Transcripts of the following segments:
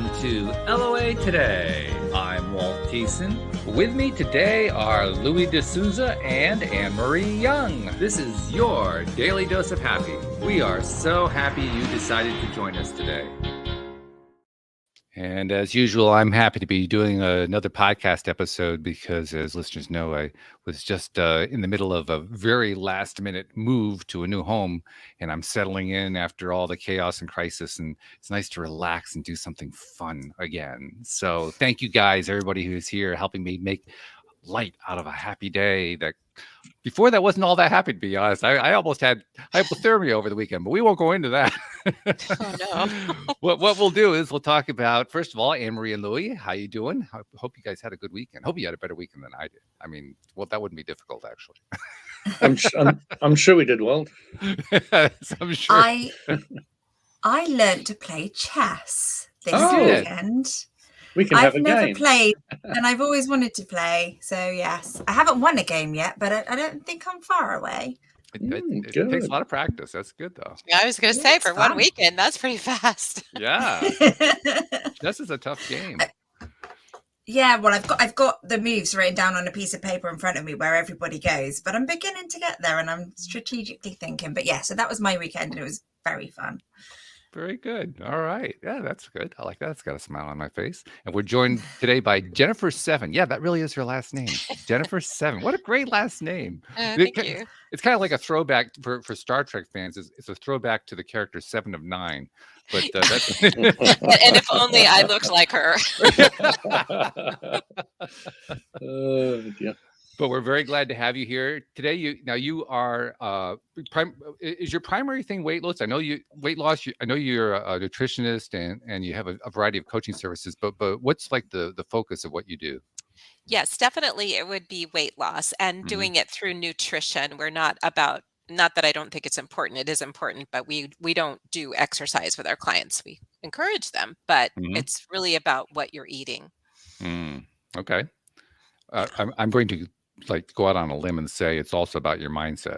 welcome to LOA Today. I'm Walt Thiessen. With me today are Louis D'Souza and Anne-Marie Young. This is your Daily Dose of Happy. We are so happy you decided to join us today. And as usual, I'm happy to be doing another podcast episode because, as listeners know, I was just in the middle of a very last-minute move to a new home, and I'm settling in after all the chaos and crisis, and it's nice to relax and do something fun again. So thank you guys, everybody who's here, helping me make light out of a happy day that before that wasn't all that happy, to be honest. I almost had hypothermia over the weekend, but we won't go into that. Oh, no. What we'll do is we'll talk about, first of all, Anne-Marie and Louis. How you doing? Hope you guys had a good weekend. Hope you had a better weekend than I did. I mean, well, that wouldn't be difficult, actually. I'm sure we did well. I'm sure. I learned to play chess this did? weekend. We can have I've a never game. played, and I've always wanted to play. So yes, I haven't won a game yet, but I don't think I'm far away. It Good. takes a lot of practice. That's good, though. Yeah, I was going to Yeah, say, it's for one fun. weekend, that's pretty fast. Yeah, chess is a tough game. Yeah, well, I've got the moves written down on a piece of paper in front of me where everybody goes, but I'm beginning to get there, and I'm strategically thinking. But yeah, so that was my weekend, and it was very fun. Very good. All right. Yeah, that's good. I like that. It's got a smile on my face. And we're joined today by Jennifer Seven. Yeah, that really is her last name. Jennifer Seven. What a great last name. Thank you. It's kind of like a throwback for Star Trek fans. It's a throwback to the character Seven of Nine. But that's And if only I looked like her. Yeah. But we're very glad to have you here today. You are is your primary thing weight loss? I know weight loss. I know you're a nutritionist and you have a variety of coaching services. But what's like the focus of what you do? Yes, definitely it would be weight loss and doing it through nutrition. We're not about, not that I don't think it's important. It is important, but we don't do exercise with our clients. We encourage them, but it's really about what you're eating. Okay. I'm going to go out on a limb and say it's also about your mindset.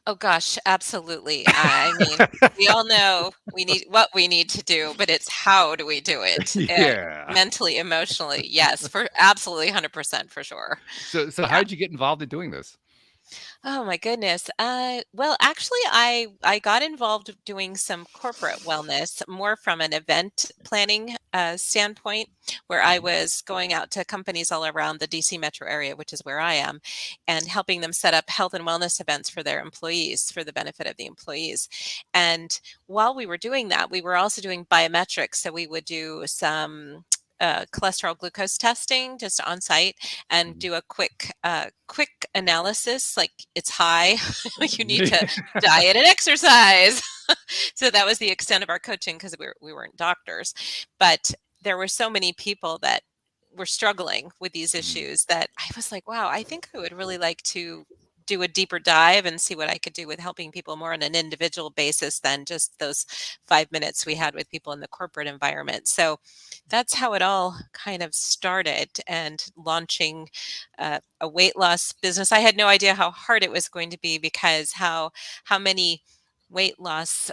Oh gosh, absolutely. I mean, we all know we need to do, but it's how do we do it? Yeah. Mentally, emotionally, yes, for absolutely 100% for sure. So how did you get involved in doing this? Oh my goodness. Well, actually, I got involved doing some corporate wellness, more from an event planning standpoint, where I was going out to companies all around the DC metro area, which is where I am, and helping them set up health and wellness events for their employees, for the benefit of the employees. And while we were doing that, we were also doing biometrics. So we would do some cholesterol glucose testing just on site and do a quick analysis, like it's high, you need to diet and exercise. So that was the extent of our coaching because we weren't doctors, but there were so many people that were struggling with these issues that I was like, wow, I think I would really like to do a deeper dive and see what I could do with helping people more on an individual basis than just those 5 minutes we had with people in the corporate environment. So that's how it all kind of started, and launching a weight loss business. I had no idea how hard it was going to be because how many weight loss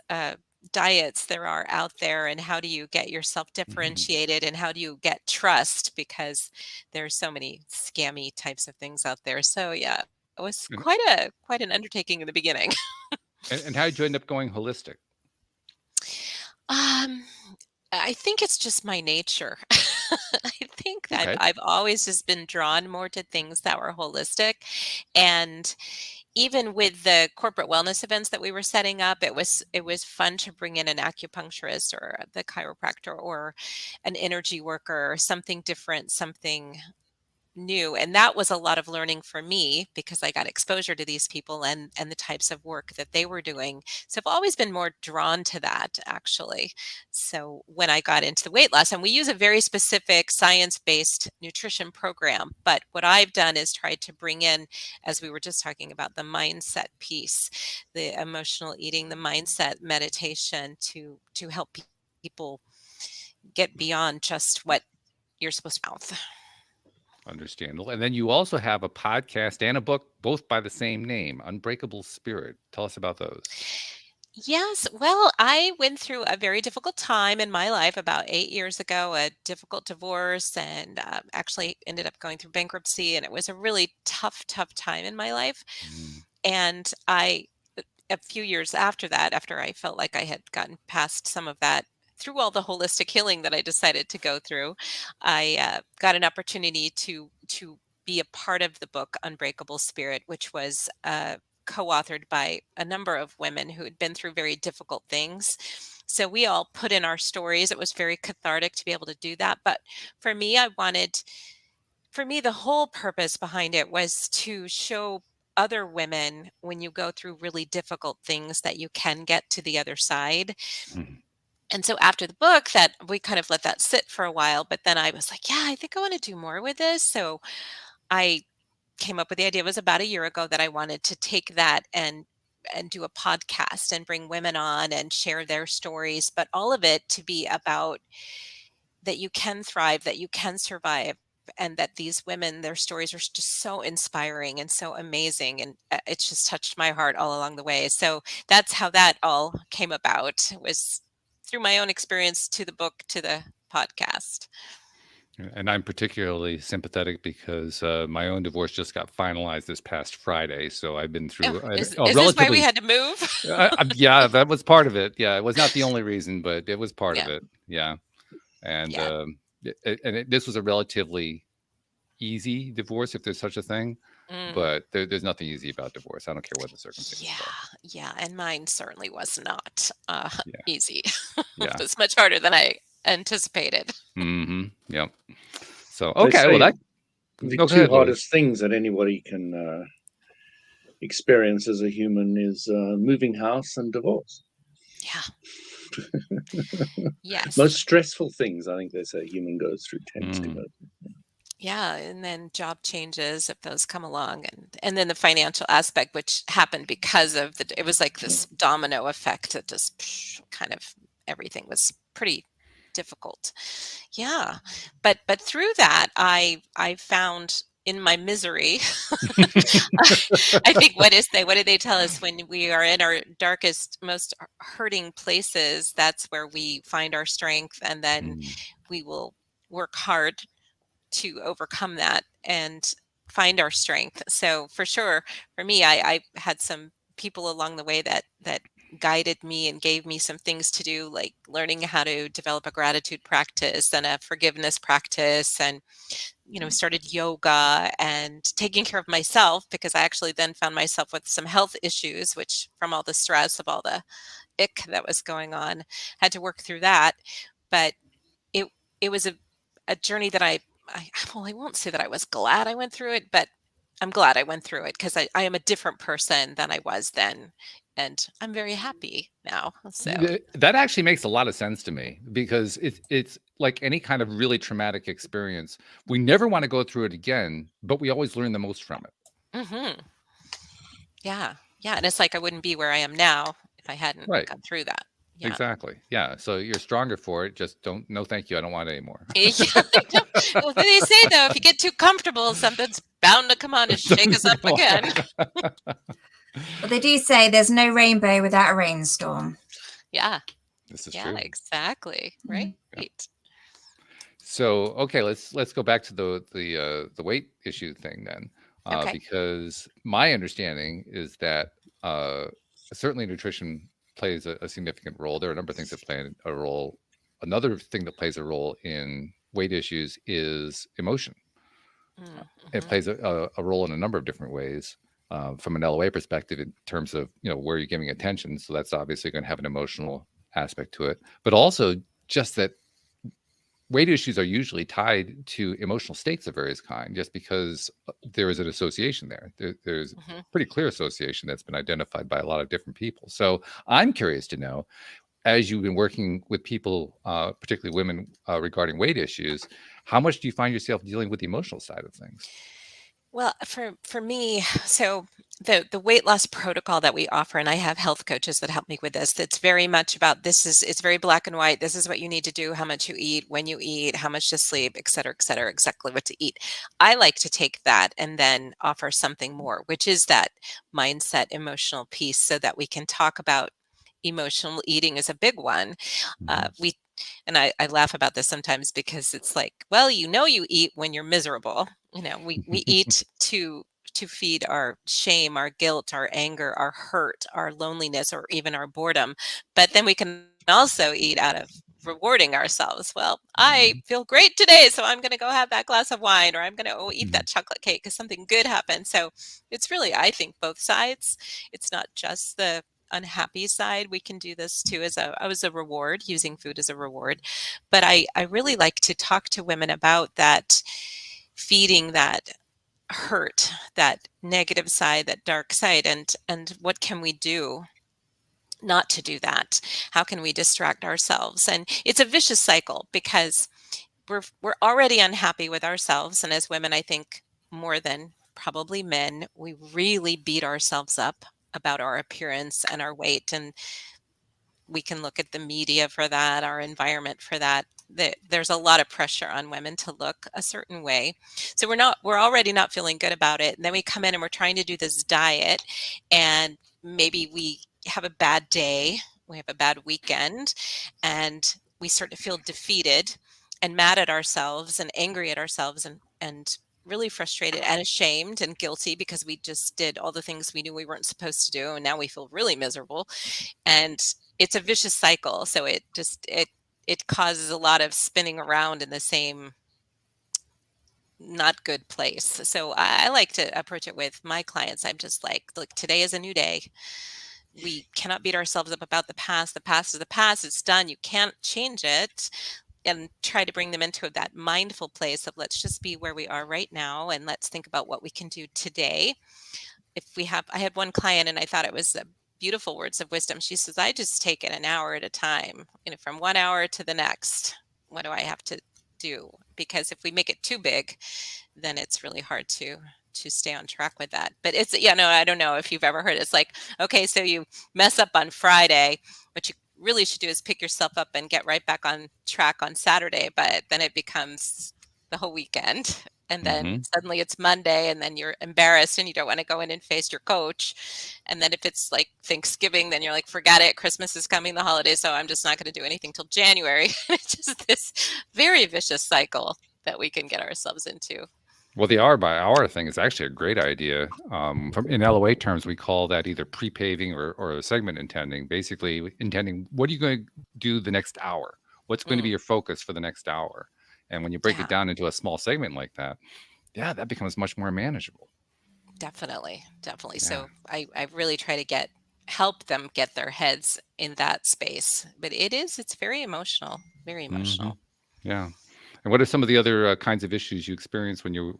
diets there are out there, and how do you get yourself differentiated, and how do you get trust, because there's so many scammy types of things out there. So yeah, it was quite an undertaking in the beginning. And how did you end up going holistic? I think it's just my nature. I think that Okay. I've always just been drawn more to things that were holistic. And even with the corporate wellness events that we were setting up, it was fun to bring in an acupuncturist or the chiropractor or an energy worker or something different, something new. And that was a lot of learning for me because I got exposure to these people and the types of work that they were doing. So I've always been more drawn to that, actually. So when I got into the weight loss, and we use a very specific science-based nutrition program, but what I've done is tried to bring in, as we were just talking about, the mindset piece, the emotional eating, the mindset meditation to help people get beyond just what you're supposed to mouth. Understandable. And then you also have a podcast and a book, both by the same name, Unbreakable Spirit. Tell us about those. Yes. Well, I went through a very difficult time in my life about 8 years ago, a difficult divorce, and actually ended up going through bankruptcy. And it was a really tough, tough time in my life. Mm, And a few years after that, after I felt like I had gotten past some of that, through all the holistic healing that I decided to go through, I got an opportunity to be a part of the book Unbreakable Spirit, which was co-authored by a number of women who had been through very difficult things. So we all put in our stories. It was very cathartic to be able to do that. But for me, for me, the whole purpose behind it was to show other women when you go through really difficult things that you can get to the other side. mm, And so after the book, that we kind of let that sit for a while, but then I was like, yeah, I think I want to do more with this. So I came up with the idea. It was about a year ago that I wanted to take that and do a podcast and bring women on and share their stories, but all of it to be about that you can thrive, that you can survive, and that these women, their stories are just so inspiring and so amazing. And it's just touched my heart all along the way. So that's how that all came about, was through my own experience to the book to the podcast. And I'm particularly sympathetic because my own divorce just got finalized this past Friday. So I've been Oh, through a is this why we relatively, had to move? yeah, that was part of it. Yeah, it was not the only reason, but it was part of Yeah. it. Yeah. And Yeah. this was a relatively easy divorce, if there's such a thing. Mm. But there's nothing easy about divorce. I don't care what the circumstances Yeah. are. Yeah. And mine certainly was not Yeah. easy. It Yeah. was much harder than I anticipated. Mm-hmm. Yep. So They okay, well say that the go two ahead, Louis. hardest things that anybody can experience as a human is moving house and divorce. Yeah. Yes. Most stressful things I think they say a human goes through tends to Mm, go through. Yeah, and then job changes if those come along, and then the financial aspect, which happened because of it was like this domino effect that just kind of everything was pretty difficult. Yeah. But through that I found in my misery I think what do they tell us when we are in our darkest, most hurting places? That's where we find our strength, and then mm, we will work hard to overcome that and find our strength. So for sure, for me, I had some people along the way that guided me and gave me some things to do, like learning how to develop a gratitude practice and a forgiveness practice, and started yoga and taking care of myself, because I actually then found myself with some health issues, which from all the stress of all the ick that was going on, had to work through that. But it it was a journey that I won't say that I was glad I went through it, but I'm glad I went through it, because I am a different person than I was then. And I'm very happy now. So, That actually makes a lot of sense to me because it's like any kind of really traumatic experience. We never want to go through it again, but we always learn the most from it. hmm yeah. Yeah. And it's like I wouldn't be where I am now if I hadn't Right. gone through that. Yeah. Exactly. Yeah. So you're stronger for it. Just don't. No, thank you. I don't want it anymore. Yeah, I know. Well, they say though, if you get too comfortable, something's bound to come on and shake us up again. But they do say there's no rainbow without a rainstorm. Yeah. This is Yeah, true. exactly. Right. So okay, let's go back to the weight issue thing then, Okay. because my understanding is that certainly nutrition plays a significant role. There are a number of things that play a role. Another thing that plays a role in weight issues is emotion. It Mm-hmm. plays a role in a number of different ways. From an LOA perspective, in terms of where you're giving attention, so that's obviously going to have an emotional aspect to it, but also just that weight issues are usually tied to emotional states of various kind, just because there is an association there. There's Mm-hmm. pretty clear association that's been identified by a lot of different people. So I'm curious to know, as you've been working with people, particularly women, regarding weight issues, how much do you find yourself dealing with the emotional side of things? Well, for me, so the weight loss protocol that we offer, and I have health coaches that help me with this. It's very much about it's very black and white. This is what you need to do, how much you eat, when you eat, how much to sleep, et cetera, exactly what to eat. I like to take that and then offer something more, which is that mindset, emotional piece, so that we can talk about emotional eating is a big one. I laugh about this sometimes because it's like, well, you eat when you're miserable. We eat to feed our shame, our guilt, our anger, our hurt, our loneliness, or even our boredom. But then we can also eat out of rewarding ourselves. Well, I feel great today, so I'm going to go have that glass of wine, or I'm going to eat that chocolate cake because something good happened. So it's really, I think, both sides. It's not just the unhappy side. We can do this too as a reward, using food as a reward. But I really like to talk to women about that, feeding that hurt, that negative side, that dark side, and what can we do not to do that? How can we distract ourselves? And it's a vicious cycle because we're already unhappy with ourselves, and as women, I think more than probably men, we really beat ourselves up about our appearance and our weight, and we can look at the media for that, our environment for that. There's a lot of pressure on women to look a certain way. So we're already not feeling good about it. And then we come in and we're trying to do this diet, and maybe we have a bad day, we have a bad weekend, and we start to feel defeated and mad at ourselves and angry at ourselves and really frustrated and ashamed and guilty because we just did all the things we knew we weren't supposed to do. And now we feel really miserable. And it's a vicious cycle. So it causes a lot of spinning around in the same not good place. So I like to approach it with my clients. I'm just like, look, today is a new day. We cannot beat ourselves up about the past. The past is the past. It's done. You can't change it. And try to bring them into that mindful place of let's just be where we are right now, and let's think about what we can do today. I had one client, and I thought it was beautiful words of wisdom. She says, I just take it an hour at a time, from 1 hour to the next. What do I have to do? Because if we make it too big, then it's really hard to stay on track with that. But it's, I don't know if you've ever heard, it's like, okay, so you mess up on Friday, what you really should do is pick yourself up and get right back on track on Saturday. But then it becomes the whole weekend. And then suddenly it's Monday, and then you're embarrassed and you don't want to go in and face your coach. And then if it's like Thanksgiving, then you're like, forget it. Christmas is coming, the holidays, so I'm just not going to do anything till January. It's just this very vicious cycle that we can get ourselves into. Well, the hour by hour thing is actually a great idea. In LOA terms, we call that either pre-paving or segment intending. Basically, intending what are you going to do the next hour? What's going to be your focus for the next hour? And when you break it down into a small segment like that, that becomes much more manageable. Definitely. Yeah. So I really try to help them get their heads in that space. But it's very emotional, very emotional. Yeah. And what are some of the other kinds of issues you experience when you're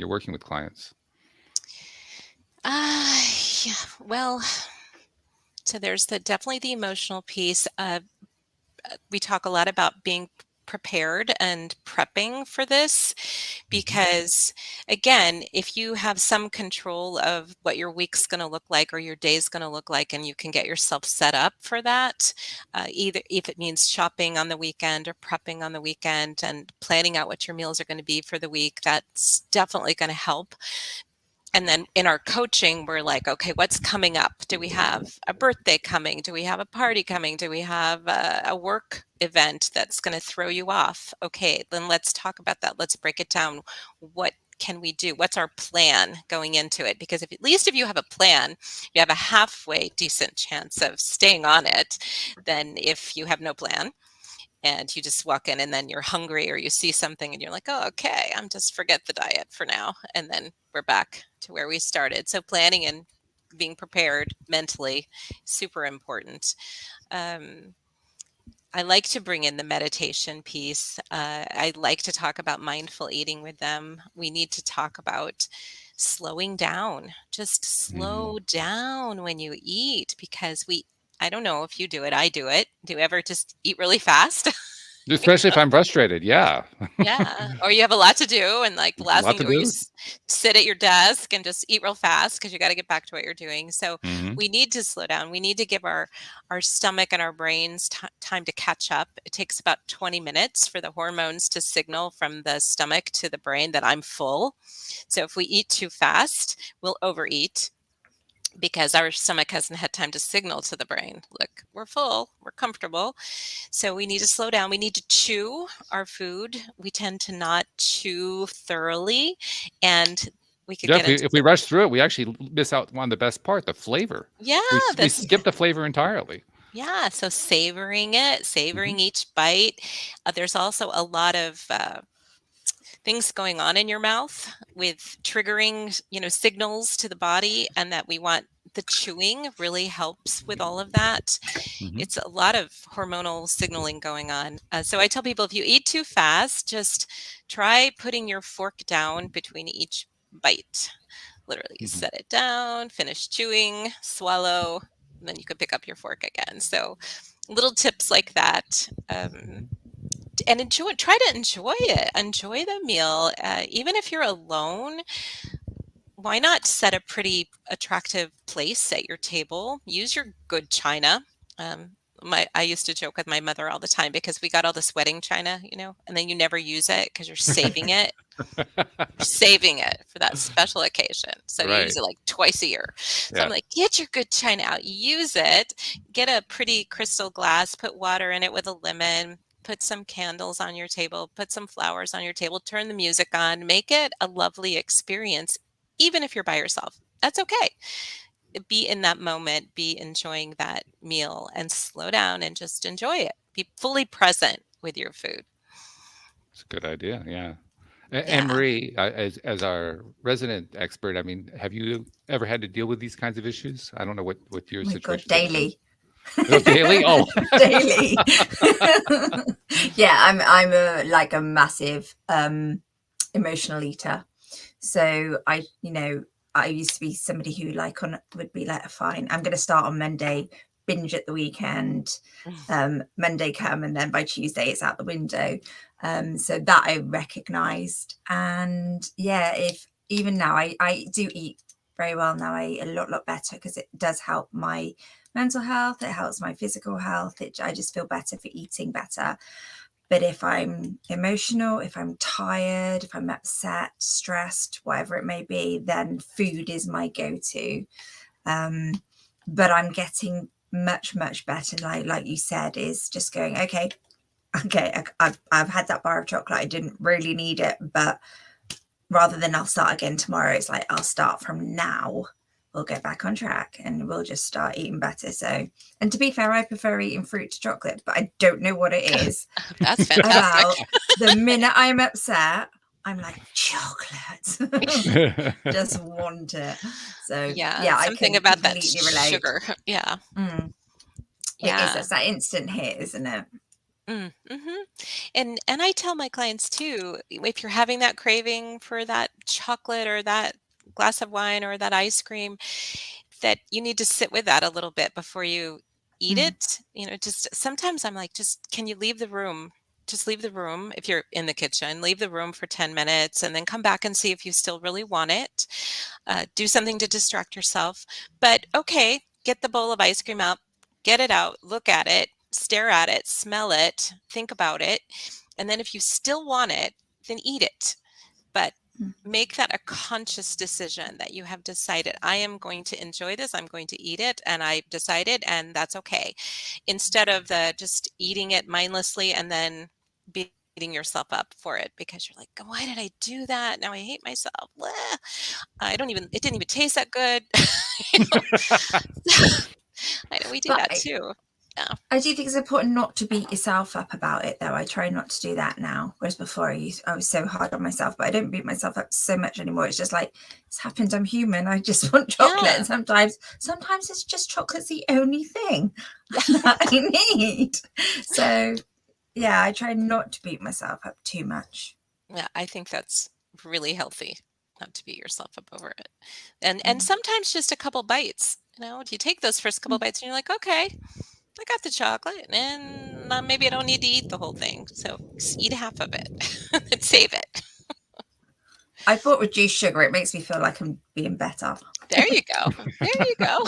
working with clients? Yeah. Well, so there's definitely the emotional piece. We talk a lot about being prepared and prepping for this, because again, if you have some control of what your week's going to look like or your day's going to look like, and you can get yourself set up for that, either if it means shopping on the weekend or prepping on the weekend and planning out what your meals are going to be for the week, that's definitely going to help. And then in our coaching, we're like, okay, what's coming up? Do we have a birthday coming? Do we have a party coming? Do we have a work event that's going to throw you off? Okay, then let's talk about that. Let's break it down. What can we do? What's our plan going into it? Because at least if you have a plan, you have a halfway decent chance of staying on it than if you have no plan and you just walk in and then you're hungry, or you see something and you're like, oh, okay, I'm just forget the diet for now. And then we're back to where we started. So planning and being prepared mentally, super important. I like to bring in the meditation piece. I like to talk about mindful eating with them. We need to talk about slowing down. Just slow down when you eat, because I don't know if you do it. I do it. Do you ever just eat really fast? Especially if I'm frustrated. Yeah. Yeah. Or you have a lot to do, and like the last thing you do is sit at your desk and just eat real fast because you got to get back to what you're doing. So we need to slow down. We need to give our stomach and our brains time to catch up. It takes about 20 minutes for the hormones to signal from the stomach to the brain that I'm full. So if we eat too fast, we'll overeat. because our stomach hasn't had time to signal to the brain, look, we're full, we're comfortable. So we need to slow down. We need to chew our food. We tend to not chew thoroughly, and we could Yeah, get into if we rush through it, we actually miss out on the best part, the flavor. yeah, We skip the flavor entirely. yeah. So savoring it, savoring each bite. There's also a lot of things going on in your mouth with triggering, signals to the body, and that we want the chewing really helps with all of that. It's a lot of hormonal signaling going on. So I tell people, if you eat too fast, just try putting your fork down between each bite. Literally set it down, finish chewing, swallow, and then you could pick up your fork again. So little tips like that. And try to enjoy it. Enjoy the meal. Even if you're alone, why not set a pretty attractive place at your table? Use your good china. I used to joke with my mother all the time because we got all this wedding china, and then you never use it because you're saving it. You're saving it for that special occasion. So you use Right. it like twice a year. So I'm Yeah. like, get your good china out, use it, get a pretty crystal glass, put water in it with a lemon, put some candles on your table, put some flowers on your table, turn the music on, make it a lovely experience, even if you're by yourself. That's okay. Be in that moment, be enjoying that meal, and slow down and just enjoy it. Be fully present with your food. It's a good idea. Yeah. Yeah. And Marie, as our resident expert, I mean, have you ever had to deal with these kinds of issues? I don't know what your Oh my God, situation is. daily. Oh, daily? Oh, Daily. Yeah, I'm a massive emotional eater. So I used to be somebody who would be like, fine, I'm going to start on Monday, binge at the weekend, Monday come, and then by Tuesday it's out the window. So that I recognized. And yeah, if even now I do eat very well now, I eat a lot better because it does help my mental health. It helps my physical health. I just feel better for eating better. But if I'm emotional, if I'm tired, if I'm upset, stressed, whatever it may be, then food is my go-to. But I'm getting much better. Like you said, is just going, okay. I've had that bar of chocolate. I didn't really need it, but rather than I'll start again tomorrow, it's like I'll start from now. We'll get back on track and we'll just start eating better. So, and to be fair, I prefer eating fruit to chocolate, but I don't know what it is. That's fantastic. The minute I'm upset, I'm like, chocolate. Just want it. So yeah, something about that sugar. Yeah. Yeah. It's that instant hit, isn't it? Mm-hmm. And I tell my clients too, if you're having that craving for that chocolate or that glass of wine or that ice cream, that you need to sit with that a little bit before you eat it. Just sometimes I'm like, just can you leave the room? Just leave the room. If you're in the kitchen, leave the room for 10 minutes and then come back and see if you still really want it. Do something to distract yourself. But okay, get the bowl of ice cream out, get it out, look at it, stare at it, smell it, think about it. And then if you still want it, then eat it. But make that a conscious decision that you have decided, I am going to enjoy this, I'm going to eat it, and I decided, and that's okay. Instead of just eating it mindlessly and then beating yourself up for it because you're like, why did I do that? Now I hate myself. Blah. It didn't even taste that good. I know we do that too. Yeah. I do think it's important not to beat yourself up about it, though. I try not to do that now. Whereas before I was so hard on myself, but I don't beat myself up so much anymore. It's just like, it's happened. I'm human. I just want chocolate. Yeah. And sometimes it's just chocolate's the only thing that I need. So yeah, I try not to beat myself up too much. Yeah, I think that's really healthy, not to beat yourself up over it. And sometimes just a couple bites, you take those first couple bites and you're like, okay, I got the chocolate and maybe I don't need to eat the whole thing. So just eat half of it and save it. I bought reduced sugar. It makes me feel like I'm being better. There you go. There you go.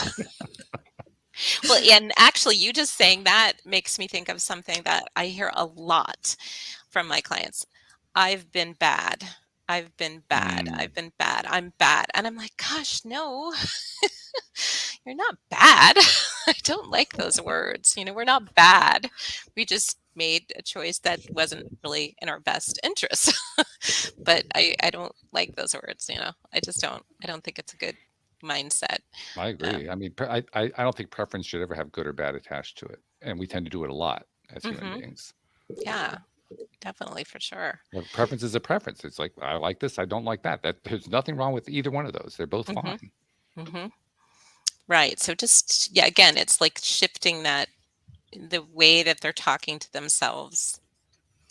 Well, and actually you just saying that makes me think of something that I hear a lot from my clients. I've been bad. I've been bad. I've been bad. I'm bad. And I'm like, gosh, no, you're not bad. I don't like those words. We're not bad. We just made a choice that wasn't really in our best interest. But I don't like those words. I just don't. I don't think it's a good mindset. I agree. I mean, I don't think preference should ever have good or bad attached to it, and we tend to do it a lot as human beings. Yeah, definitely, for sure. Preference is a preference. It's like, I like this, I don't like that. There's nothing wrong with either one of those. They're both fine. Right. So just, yeah, again, it's like shifting the way that they're talking to themselves,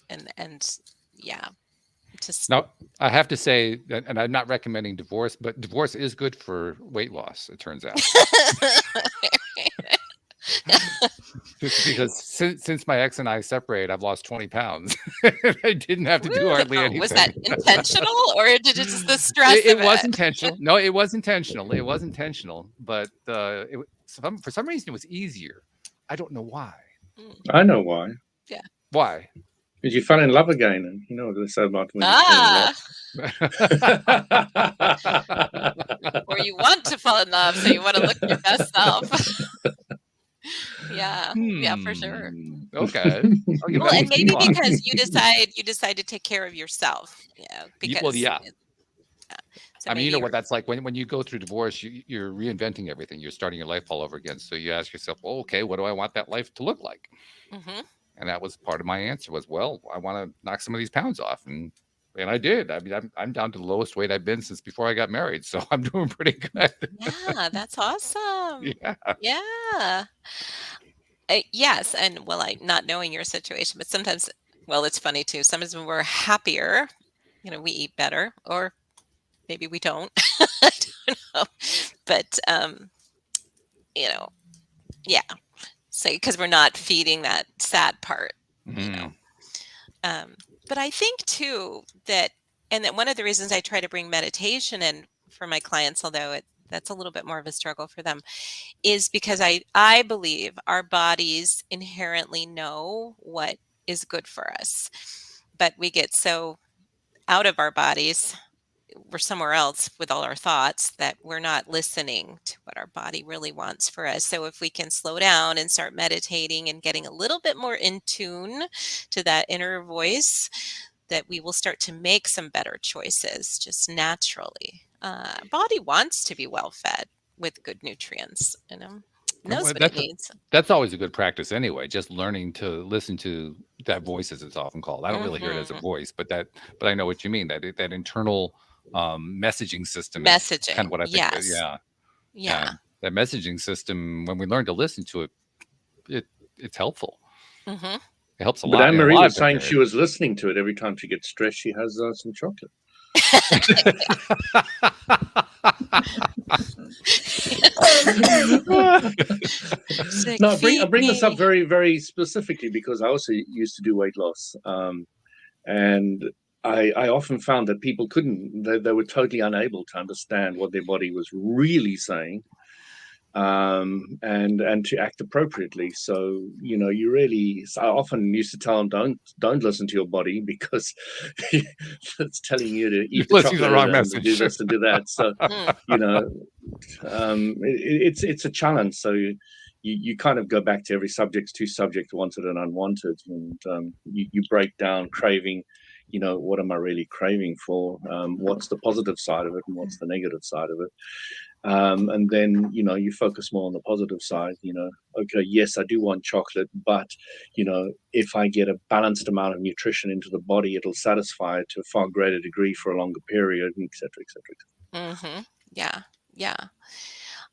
and yeah. Now, I have to say, and I'm not recommending divorce, but divorce is good for weight loss, it turns out. Because since my ex and I separated, I've lost 20 pounds. I didn't have to do hardly anything. Was that intentional, or did it just the stress it of was intentional. No, it was intentional. It was intentional. But for some reason, it was easier. I don't know why. I know why. Yeah. Why? Because you fell in love again, and you know what they say about when you fall in love. Or you want to fall in love, so you want to look your best self. Yeah, for sure. Okay. Well, and maybe because you decide to take care of yourself. Yeah. Because well, yeah. So I mean, you know what that's like when you go through divorce, you're reinventing everything. You're starting your life all over again. So you ask yourself, well, okay, what do I want that life to look like? And that was part of my answer was, well, I want to knock some of these pounds off. And I did. I mean, I'm down to the lowest weight I've been since before I got married. So I'm doing pretty good. Yeah, that's awesome. Yeah. Yeah. Yes. And well, not knowing your situation, but sometimes, well, it's funny too. Sometimes when we're happier, we eat better, or maybe we don't. I don't know. But, yeah. So, because we're not feeding that sad part, But I think too that one of the reasons I try to bring meditation in for my clients, although that's a little bit more of a struggle for them, is because I believe our bodies inherently know what is good for us, but we get so out of our bodies, we're somewhere else with all our thoughts, that we're not listening to what our body really wants for us. So if we can slow down and start meditating and getting a little bit more in tune to that inner voice, that we will start to make some better choices just naturally. Body wants to be well fed with good nutrients, knows what it needs. That's always a good practice anyway, just learning to listen to that voice, as it's often called. I don't really hear it as a voice, but I know what you mean, that internal messaging system is kind of what I think. Yeah. That messaging system, when we learn to listen to it's helpful. It helps a lot. But Anne-Marie was saying she was listening to it every time she gets stressed. She has some chocolate. No, I bring this up very, very specifically because I also used to do weight loss, and I often found that people they were totally unable to understand what their body was really saying, and to act appropriately. So I often used to tell them, don't listen to your body, because it's telling you to eat the chocolate, the wrong and message. do this and do that. So it's a challenge. So you kind of go back to every subject's two subjects, wanted and unwanted, and you break down craving. What am I really craving for? What's the positive side of it, and what's the negative side of it? And then you focus more on the positive side. Okay, yes, I do want chocolate, but if I get a balanced amount of nutrition into the body, it'll satisfy it to a far greater degree for a longer period, etc., etc. Yeah.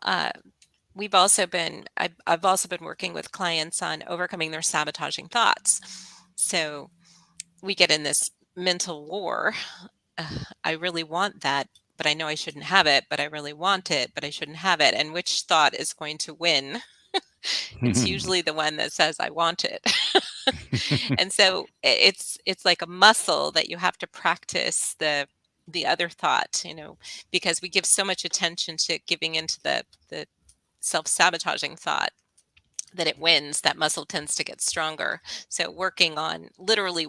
I've also been working with clients on overcoming their sabotaging thoughts. So we get in this mental war. I really want that, but I know I shouldn't have it, but I really want it, but I shouldn't have it. And which thought is going to win? It's usually the one that says I want it. And so it's like a muscle that you have to practice the other thought, because we give so much attention to giving into the self-sabotaging thought, that it wins, that muscle tends to get stronger. So working on literally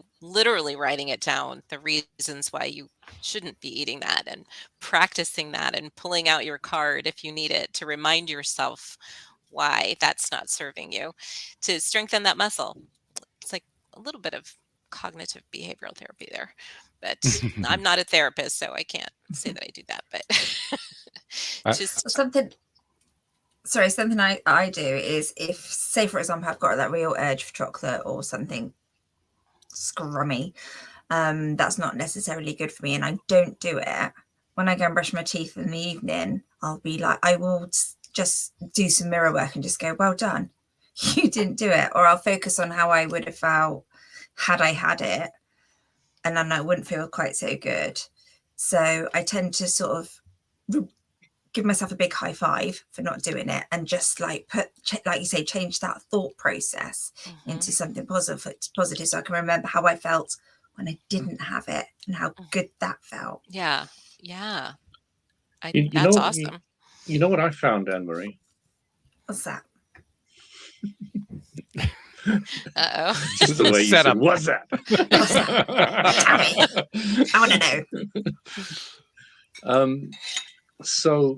writing it down, the reasons why you shouldn't be eating that, and practicing that, and pulling out your card if you need it to remind yourself why that's not serving you, to strengthen that muscle. It's like a little bit of cognitive behavioral therapy there, but I'm not a therapist, so I can't say that I do that, but just something I do is, if, say for example, I've got that real urge for chocolate or something scrummy, that's not necessarily good for me, and I don't do it, when I go and brush my teeth in the evening, I'll be like, I will just do some mirror work and just go, well done, you didn't do it. Or I'll focus on how I would have felt had I had it, and then I wouldn't feel quite so good. So I tend to sort of give myself a big high five for not doing it, and just like like you say, change that thought process into something positive, so I can remember how I felt when I didn't have it and how good that felt. Yeah. That's awesome. You know what I found, Anne-Marie? What's that? Uh-oh. Just the way you said, what's that? What's that? Tell me. I want to know. So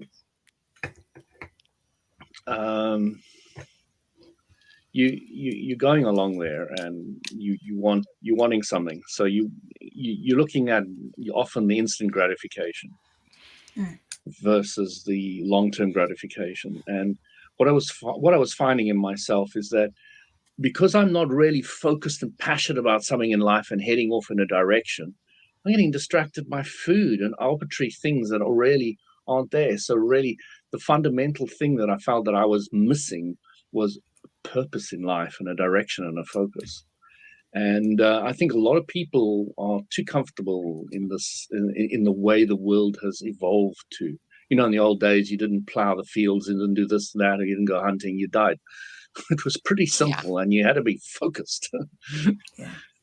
you're going along there, and you're wanting something. So you're looking at often the instant gratification versus the long-term gratification. And what I was finding in myself is that, because I'm not really focused and passionate about something in life and heading off in a direction, I'm getting distracted by food and arbitrary things that really aren't there. So really, the fundamental thing that I felt that I was missing was purpose in life, and a direction and a focus. And I think a lot of people are too comfortable in the way the world has evolved to. In the old days, you didn't plow the fields, you didn't do this and that, or you didn't go hunting, you died. It was pretty simple, and you had to be focused.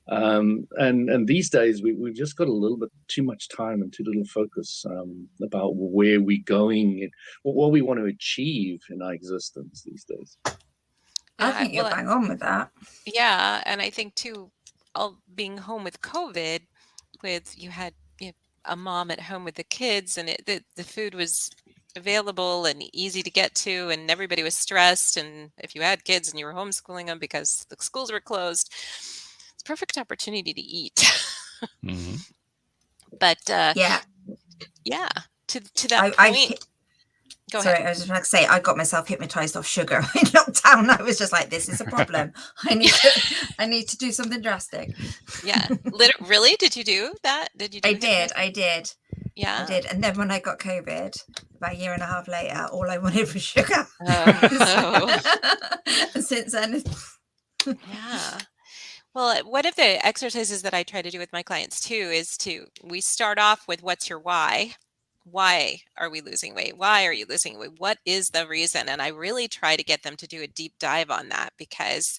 And these days we've just got a little bit too much time and too little focus about where we're going and what we want to achieve in our existence these days. I think you're bang on with that. Yeah, and I think too, all being home with COVID, you had a mom at home with the kids, and the food was available and easy to get to, and everybody was stressed, and if you had kids and you were homeschooling them because the schools were closed, it's a perfect opportunity to eat. But to that point, go ahead. Sorry, I was just about to say, I got myself hypnotized off sugar in lockdown. I was just like, this is a problem. I need to do something drastic. Yeah. Really? Did you do that? Did you do I did. Yeah. I did. And then when I got COVID, about a year and a half later, all I wanted was sugar. And since then. Yeah. Well, one of the exercises that I try to do with my clients too is we start off with, what's your why? Why are we losing weight? Why are you losing weight? What is the reason? And I really try to get them to do a deep dive on that, because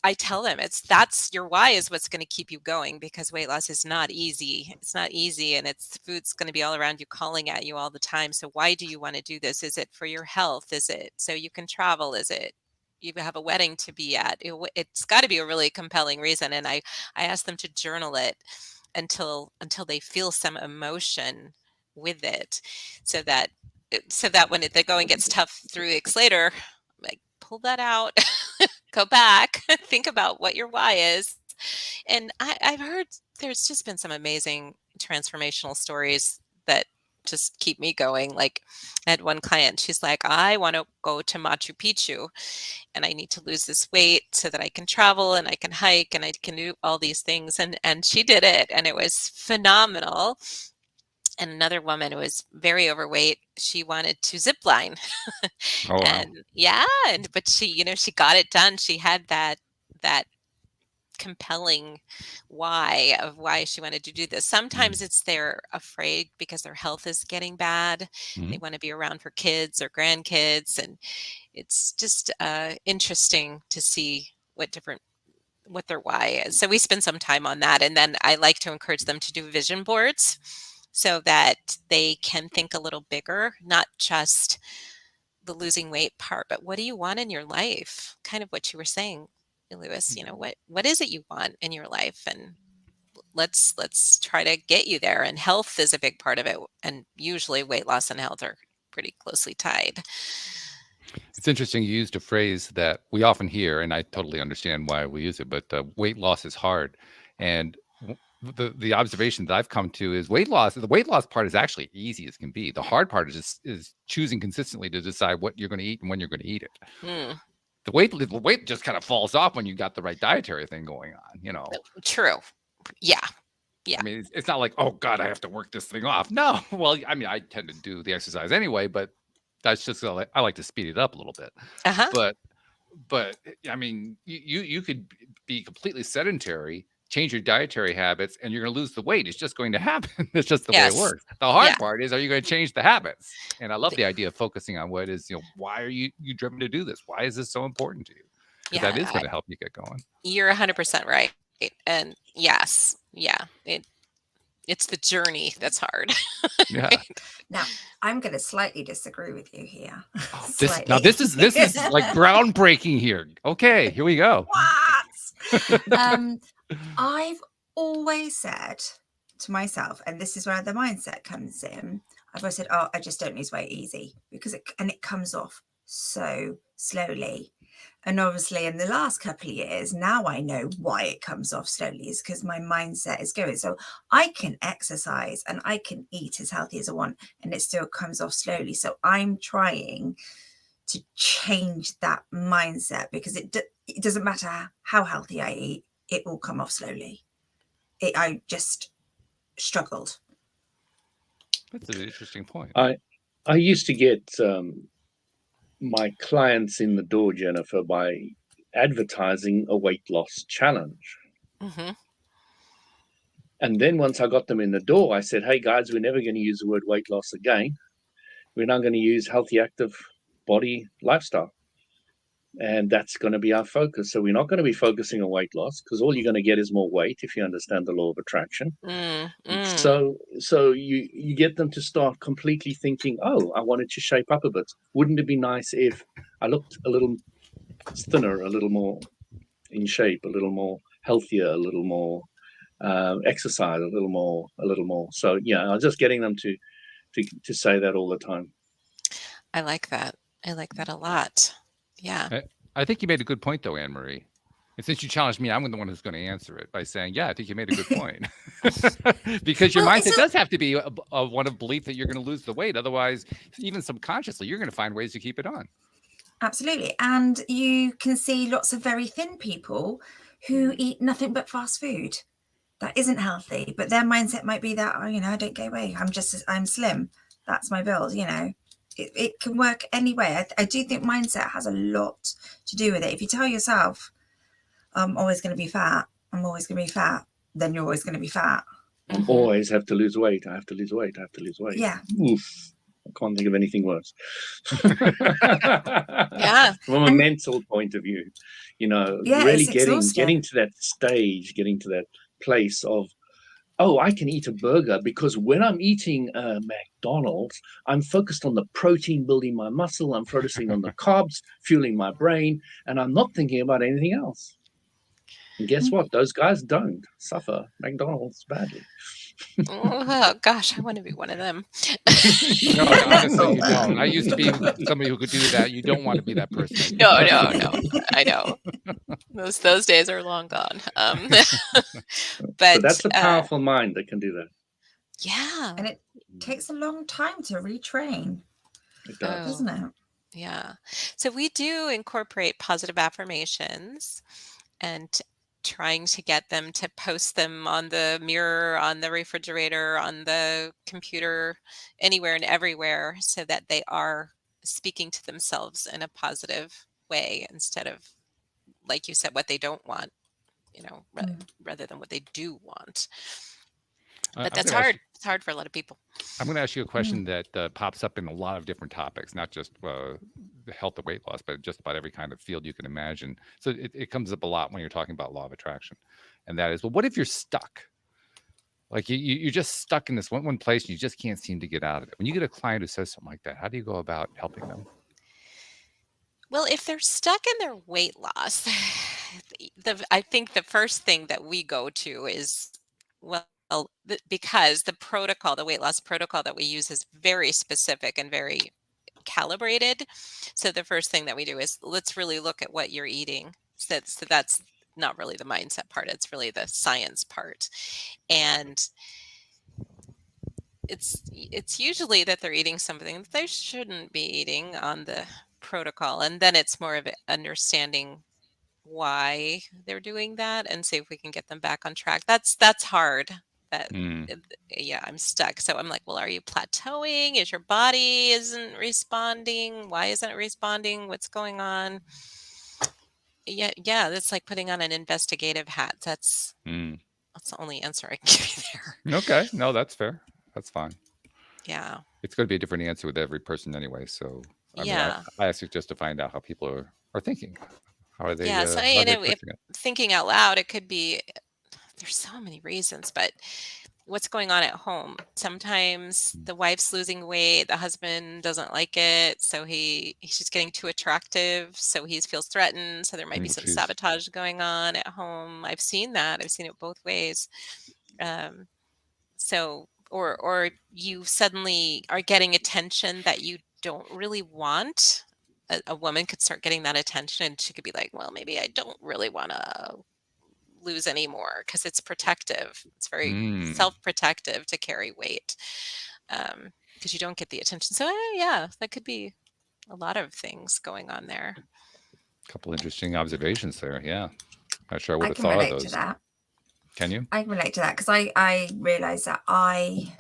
I tell them that's your why is what's going to keep you going, because weight loss is not easy. It's not easy, and food's going to be all around you, calling at you all the time. So why do you want to do this? Is it for your health? Is it so you can travel? Is it you have a wedding to be at? It's got to be a really compelling reason. And I ask them to journal it until they feel some emotion with it, so that when the going gets tough 3 weeks later, like, pull that out, go back, think about what your why is. And I've heard there's just been some amazing transformational stories that just keep me going. Like, I had one client, she's like, I want to go to Machu Picchu, and I need to lose this weight so that I can travel and I can hike and I can do all these things. And she did it, and it was phenomenal. And another woman who was very overweight, she wanted to zip line. Oh, wow. And but she got it done. She had that compelling why of why she wanted to do this. Sometimes it's they're afraid because their health is getting bad. They want to be around for kids or grandkids, and it's just interesting to see what their why is. So we spend some time on that, and then I like to encourage them to do vision boards, so that they can think a little bigger, not just the losing weight part, but what do you want in your life? Kind of what you were saying, Lewis, what is it you want in your life? And let's try to get you there. And health is a big part of it. And usually weight loss and health are pretty closely tied. It's interesting. You used a phrase that we often hear, and I totally understand why we use it, but weight loss is hard. And the observation that I've come to is the weight loss part is actually easy as can be. The hard part is choosing consistently to decide what you're going to eat and when you're going to eat it. Mm. The weight just kind of falls off when you got the right dietary thing going on, True. Yeah. Yeah. I mean, it's not like, oh God, I have to work this thing off. No. Well, I mean, I tend to do the exercise anyway, but that's just I like to speed it up a little bit. Uh-huh. But I mean, you could be completely sedentary, change your dietary habits, and you're going to lose the weight. It's just going to happen. It's just the way it works. The hard part is, are you going to change the habits? And I love the idea of focusing on what is, why are you driven to do this? Why is this so important to you? Because that is going to help you get going. You're 100% right. And yes, yeah, it's the journey that's hard. Yeah. Now, I'm going to slightly disagree with you here. This is like groundbreaking here. Okay, here we go. What? I've always said to myself, and this is where the mindset comes in. I've always said, "Oh, I just don't lose weight easy," because it comes off so slowly. And obviously in the last couple of years, now I know why it comes off slowly is because my mindset is going. So I can exercise and I can eat as healthy as I want and it still comes off slowly. So I'm trying to change that mindset because it doesn't matter how healthy I eat, it will come off slowly. I just struggled. That's an interesting point. I used to get my clients in the door, Jennifer, by advertising a weight loss challenge. Mm-hmm. And then once I got them in the door, I said, hey guys, we're never going to use the word weight loss again. We're now going to use healthy, active body lifestyle. And that's going to be our focus. So we're not going to be focusing on weight loss because all you're going to get is more weight if you understand the law of attraction. So you get them to start completely thinking, oh, I wanted to shape up a bit. Wouldn't it be nice if I looked a little thinner, a little more in shape, a little more healthier, a little more exercise, a little more. So yeah, I was just getting them to say that all the time. I like that. I like that a lot. Yeah. I think you made a good point, though, Anne-Marie. And since you challenged me, I'm the one who's going to answer it by saying, yeah, I think you made a good point. Because your mindset does have to be one of belief that you're going to lose the weight. Otherwise, even subconsciously, you're going to find ways to keep it on. Absolutely. And you can see lots of very thin people who eat nothing but fast food. That isn't healthy. But their mindset might be that, I don't gain weight. I'm slim. That's my build, It can work anyway. I do think mindset has a lot to do with it. If you tell yourself, I'm always going to be fat, then you're always going to be fat. I always have to lose weight. I have to lose weight. Yeah. Oof. I can't think of anything worse. Yeah. From a mental point of view, really getting to that stage, getting to that place of, oh, I can eat a burger because when I'm eating McDonald's, I'm focused on the protein building my muscle. I'm focusing on the carbs, fueling my brain, and I'm not thinking about anything else. And guess what? Those guys don't suffer McDonald's badly. Oh, gosh, I want to be one of them. No, honestly, you don't. I used to be somebody who could do that. You don't want to be that person. No. I know. Those days are long gone. But that's a powerful mind that can do that. Yeah. And it takes a long time to retrain. It does. Doesn't it? Yeah. So we do incorporate positive affirmations and trying to get them to post them on the mirror, on the refrigerator, on the computer, anywhere and everywhere, so that they are speaking to themselves in a positive way instead of, like you said, what they don't want, rather than what they do want. But that's hard. It's hard for a lot of people. I'm going to ask you a question that pops up in a lot of different topics, not just health or weight loss, but just about every kind of field you can imagine. So it comes up a lot when you're talking about law of attraction. And that is, well, what if you're stuck? Like you're just stuck in this one place and you just can't seem to get out of it. When you get a client who says something like that, how do you go about helping them? Well, if they're stuck in their weight loss, I think the first thing that we go to is, well, because the protocol, the weight loss protocol that we use is very specific and very calibrated. So the first thing that we do is let's really look at what you're eating. So that's not really the mindset part. It's really the science part. And it's usually that they're eating something that they shouldn't be eating on the protocol. And then it's more of understanding why they're doing that and see if we can get them back on track. That's hard. That Mm, yeah, I'm stuck. So I'm like, well, are you plateauing? Is your body isn't responding? Why isn't it responding? What's going on? Yeah, that's like putting on an investigative hat. That's mm. the only answer I can give you there. Okay, no, that's fair. That's fine. Yeah. It's going to be a different answer with every person anyway. So, I mean, Yeah. I ask it just to find out how people are thinking. How are they? Yeah. So How are they if approaching it? thinking out loud, it could be there's so many reasons, but what's going on at home? Sometimes the wife's losing weight, the husband doesn't like it, so he's just getting too attractive, so he feels threatened. So there might be Oh, some geez. sabotage going on at home. I've seen that. I've seen it both ways. Um, so or you suddenly are getting attention that you don't really want. A woman could start getting that attention and she could be like, well, maybe I don't really want to lose anymore because it's protective. It's very Mm. self-protective to carry weight because you don't get the attention. So yeah, that could be a lot of things going on there. A couple interesting observations there. Yeah, not sure I would I have can thought of relate those. to that. Can you? I can relate to that because I realized that I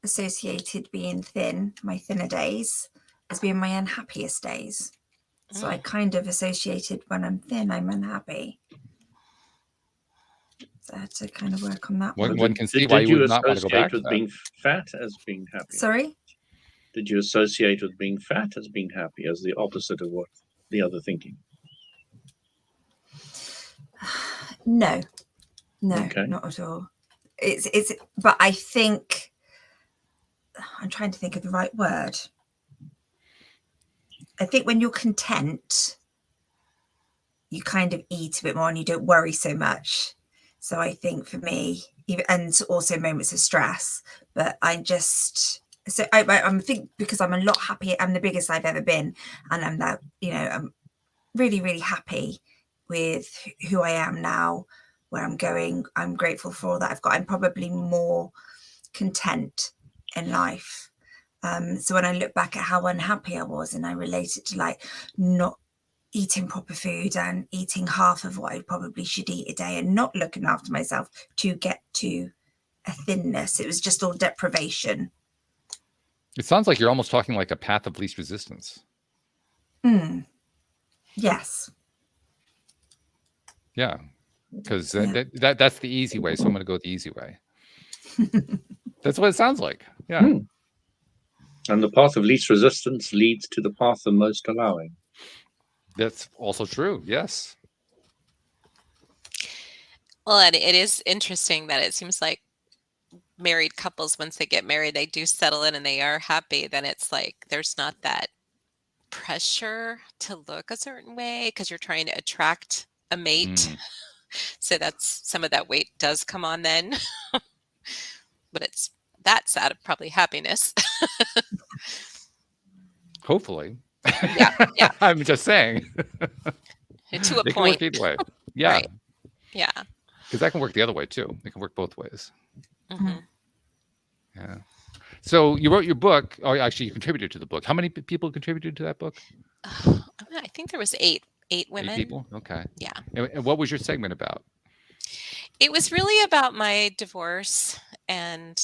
associated being thin, my thinner days, as being my unhappiest days. So I kind of associated when I'm thin, I'm unhappy. So I had to kind of work on that one. One can see why you would not want to go back associate to with that. being fat as being happy? Sorry? Did you associate with being fat as being happy, as the opposite of what the other thinking? No, Okay. not at all. It's but I think I'm trying to think of the right word. I think when you're content, you kind of eat a bit more and you don't worry so much. So I think for me, and also moments of stress, but I think because I'm a lot happier, I'm the biggest I've ever been, and I'm that, I'm really, really happy with who I am now, where I'm going. I'm grateful for all that I'm probably more content in life. So when I look back at how unhappy I was and I relate it to like not eating proper food and eating half of what I probably should eat a day and not looking after myself to get to a thinness, it was just all deprivation. It sounds like you're almost talking like a path of least resistance. Yes. Yeah, because that's the easy way. So I'm going to go the easy way. That's what it sounds like. Yeah. And the path of least resistance leads to the path of most allowing. That's also true. Yes. Well, and it is interesting that it seems like married couples, once they get married, they do settle in and they are happy. Then it's like there's not that pressure to look a certain way because you're trying to attract a mate. So that's some of that weight does come on then. But that's out of probably happiness. Hopefully. Yeah. I'm just saying. To a It point. can work either way. Yeah. Right. Yeah. Because that can work the other way too. It can work both ways. Mm-hmm. Yeah. So you wrote your book. Oh, actually, you contributed to the book. How many people contributed to that book? I think there was eight women. 8 people. Okay. Yeah. And what was your segment about? It was really about my divorce and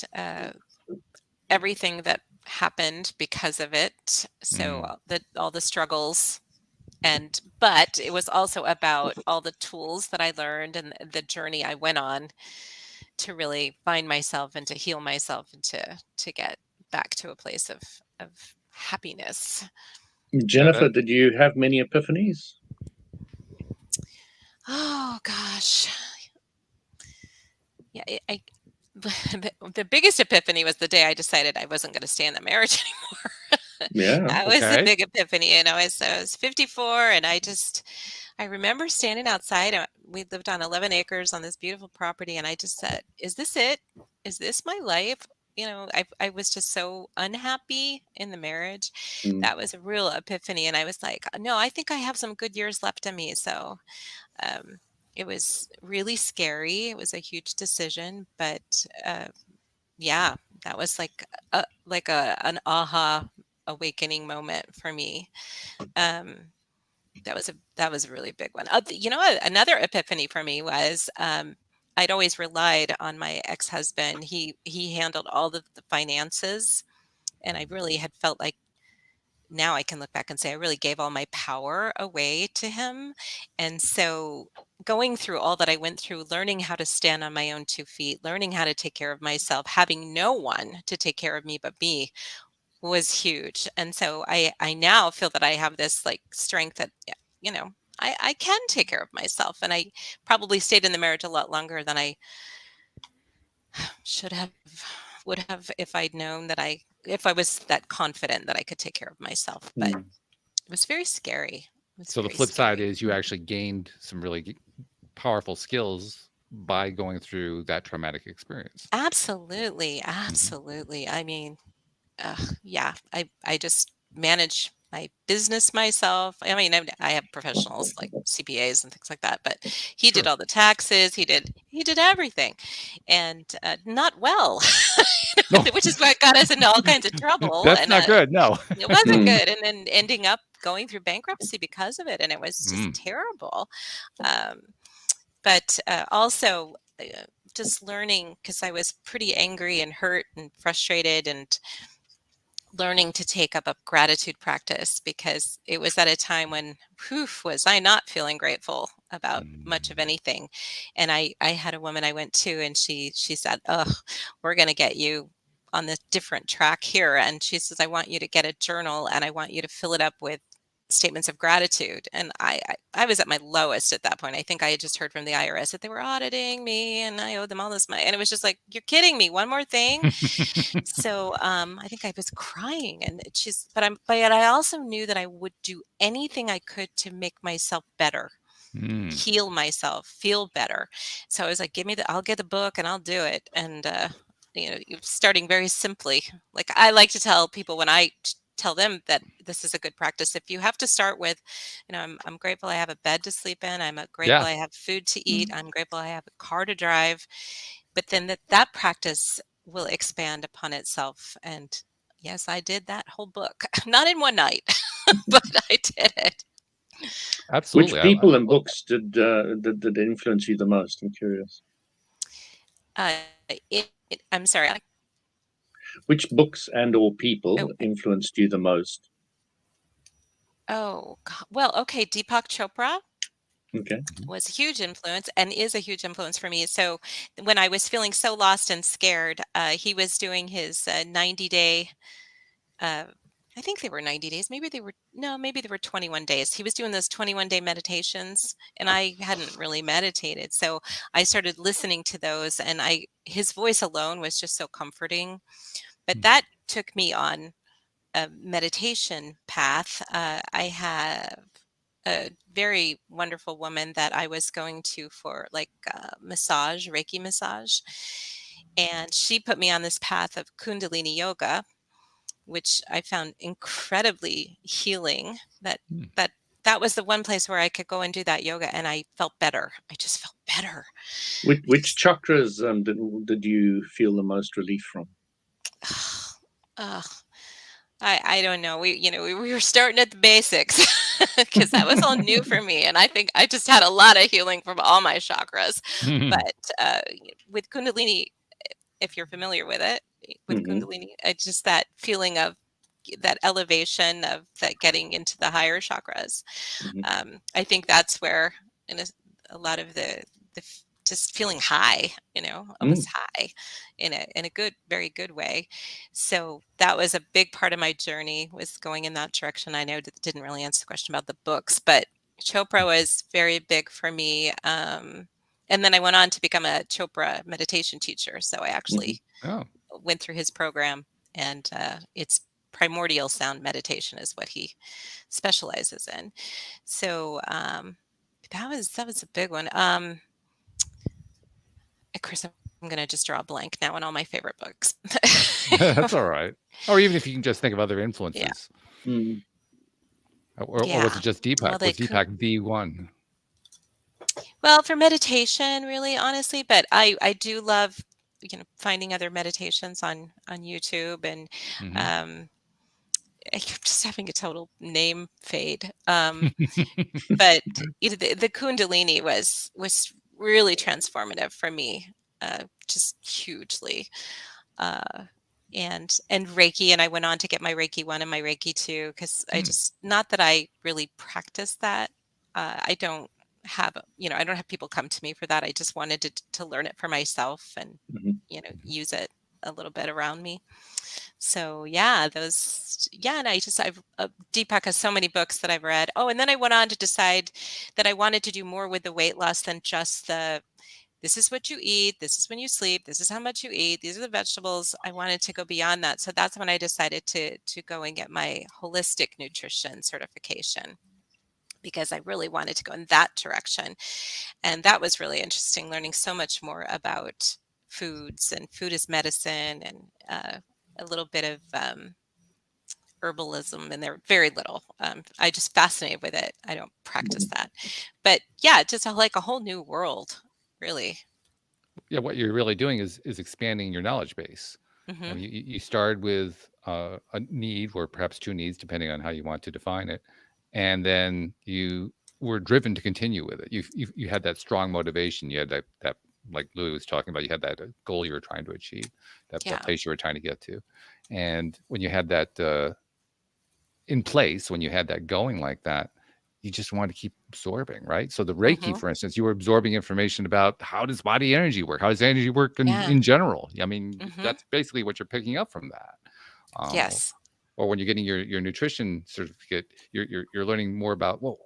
everything that happened because of it. So all the struggles, but it was also about all the tools that I learned and the journey I went on to really find myself and to heal myself and to get back to a place of happiness. Jennifer, did you have many epiphanies? Oh gosh. Yeah, the biggest epiphany was the day I decided I wasn't going to stay in the marriage anymore. Yeah. That was the Okay. big epiphany. And I was 54, and I remember standing outside. We lived on 11 acres on this beautiful property, and I just said, "Is this it? Is this my life?" I was just so unhappy in the marriage. Mm. That was a real epiphany, and I was like, "No, I think I have some good years left in me." So, um, it was really scary. It was a huge decision, but yeah, that was like an aha awakening moment for me. Um, that was a really big one. Another epiphany for me was I'd always relied on my ex-husband. He handled all the finances, and I really had felt like now I can look back and say I really gave all my power away to him. And so going through all that I went through, learning how to stand on my own 2 feet, learning how to take care of myself, having no one to take care of me but me was huge. And so I now feel that I have this like strength that, you know, I can take care of myself. And I probably stayed in the marriage a lot longer than I should have, would have, if I'd known that if I was that confident that I could take care of myself. But Mm. it was very scary. It was So the very flip side scary. is you actually gained some really powerful skills by going through that traumatic experience. Absolutely. Absolutely. I mean, yeah, I just manage my business myself. I mean, I have professionals like CPAs and things like that, but he did Sure. all the taxes. He did everything, and not well, No, which is what got us into all kinds of trouble. that's And not good. No. it wasn't Mm. good, and then ending up going through bankruptcy because of it, and it was just Mm. terrible. Um, but also. Just learning because I was pretty angry and hurt and frustrated and learning to take up a gratitude practice because it was at a time when was I not feeling grateful about much of Mm. anything. And I had a woman I went to, and she said, "Oh, we're going to get you on this different track here." And she says, "I want you to get a journal, and I want you to fill it up with statements of gratitude." And I was at my lowest at that point. I think I had just heard from the IRS that they were auditing me and I owed them all this money. And it was just like, "You're kidding me. One more thing." So I think I was crying, and but yet I also knew that I would do anything I could to make myself better, Mm. heal myself, feel better. So I was like, I'll get the book and I'll do it. And, starting very simply, like I like to tell people when I tell them that this is a good practice. If you have to start with, I'm grateful I have a bed to sleep in. Grateful Yeah. I have food to eat. I'm grateful I have a car to drive. But then that practice will expand upon itself. And yes, I did that whole book, not in one night, but I did it. Absolutely. Which I people and love that. books did influence you the most? I'm curious. Uh, I'm sorry. Which books and or people Oh, influenced you the most? well, okay. Deepak Chopra Okay. was a huge influence and is a huge influence for me. So when I was feeling so lost and scared, he was doing his 90-day. Uh, I think they were 90 days. Maybe they were, no, maybe they were 21 days. He was doing those 21-day meditations, and I hadn't really meditated. So I started listening to those, and his voice alone was just so comforting. But Mm. that took me on a meditation path. I have a very wonderful woman that I was going to for like massage, Reiki massage. And she put me on this path of Kundalini yoga, which I found incredibly healing. Mm. That that was the one place where I could go and do that yoga, and I felt better. I just felt better. Which chakras did you feel the most relief from? Ugh, I don't know. We were starting at the basics because that was all new for me, and I think I just had a lot of healing from all my chakras. But with Kundalini, if you're familiar with it, with Hmm. Kundalini, it's just that feeling of that elevation of that getting into the higher chakras. Hmm. I think that's where a lot of just feeling high, Mm. almost high in a good, very good way. So that was a big part of my journey, was going in that direction. I know that didn't really answer the question about the books, but Chopra was very big for me. And then I went on to become a Chopra meditation teacher. So I Hmm. actually Oh. went through his program, and it's primordial sound meditation is what he specializes in. So that was a big one. Of course, I'm going to just draw a blank now on all my favorite books. That's all right. Or even if you can just think of other Yeah. influences. Mm. Or was Yeah. it just Deepak? Well, Was Deepak the one? Well, for meditation, really, honestly, but I do love, finding other meditations on YouTube, and Mhm. I'm just having a total name fade. But the Kundalini was really transformative for me, just hugely. Uh, and Reiki, and I went on to get my Reiki 1 and my Reiki 2 because I Hmm. just, not that I really practice that. I don't have, I don't have people come to me for that. I just wanted to learn it for myself and, Mhm. use it a little bit around me. So yeah, and Deepak has so many books that I've read. Oh, and then I went on to decide that I wanted to do more with the weight loss than just this is what you eat, this is when you sleep, this is how much you eat, these are the vegetables. I wanted to go beyond that. So that's when I decided to go and get my holistic nutrition certification, because I really wanted to go in that direction. And that was really interesting, learning so much more about foods and food as medicine, and a little bit of herbalism in there, very little. I just fascinated with it. I don't practice that. But yeah, just like a whole new world, really. Yeah, what you're really doing is expanding your knowledge base. I Hmm. mean, you started with a need, or perhaps two needs, depending on how you want to define it, and then you were driven to continue with it. You had that strong motivation. You had that like Louis was talking about. You had that goal you were trying to achieve, that Yeah. place you were trying to get to, and when you had that in place, when you had that going like that, you just want to keep absorbing, right? So the Reiki, Hmm. for instance, you were absorbing information about how does body energy work? How does energy work Yeah. in general? I mean, Hmm. that's basically what you're picking up from that. Yes. Or when you're getting your nutrition certificate, you're learning more about, well,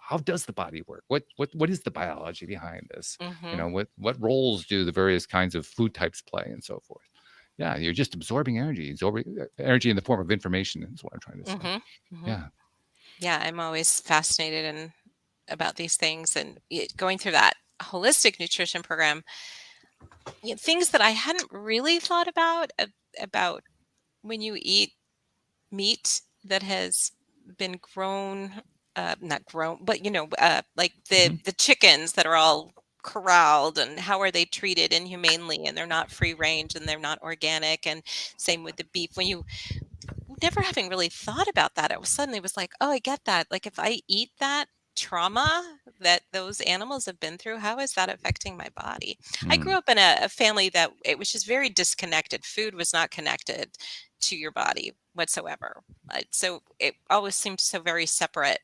how does the body work? What is the biology behind this? Hmm. What roles do the various kinds of food types play, and so forth. Yeah, you're just absorbing energy in the form of information is what I'm trying to say. Hmm. Hmm. Yeah. Yeah, I'm always fascinated about these things, and going through that holistic nutrition program, things that I hadn't really thought about when you eat meat that has been grown, not grown, but like Mhm. the chickens that are all corralled, and how are they treated inhumanely, and they're not free range, and they're not organic, and same with the beef. When you never having really thought about that, it was like, oh, I get that. Like, if I eat that trauma that those animals have been through, how is that affecting my body? I grew Mm. up in a family that it was just very disconnected. Food was not connected to your body whatsoever. So it always seemed so very separate.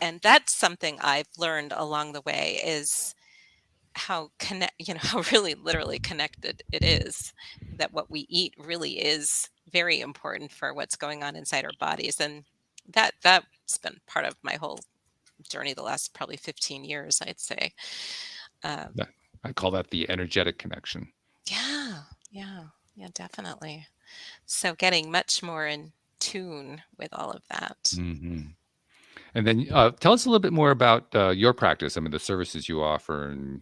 And that's something I've learned along the way, is how how really literally connected it is, that what we eat really is very important for what's going on inside our bodies. And that's been part of my whole journey the last probably 15 years, I'd say. um, I call that the energetic connection. yeah, definitely. So getting much more in tune with all of that. Hmm. And then tell us a little bit more about your practice. I mean, the services you offer, and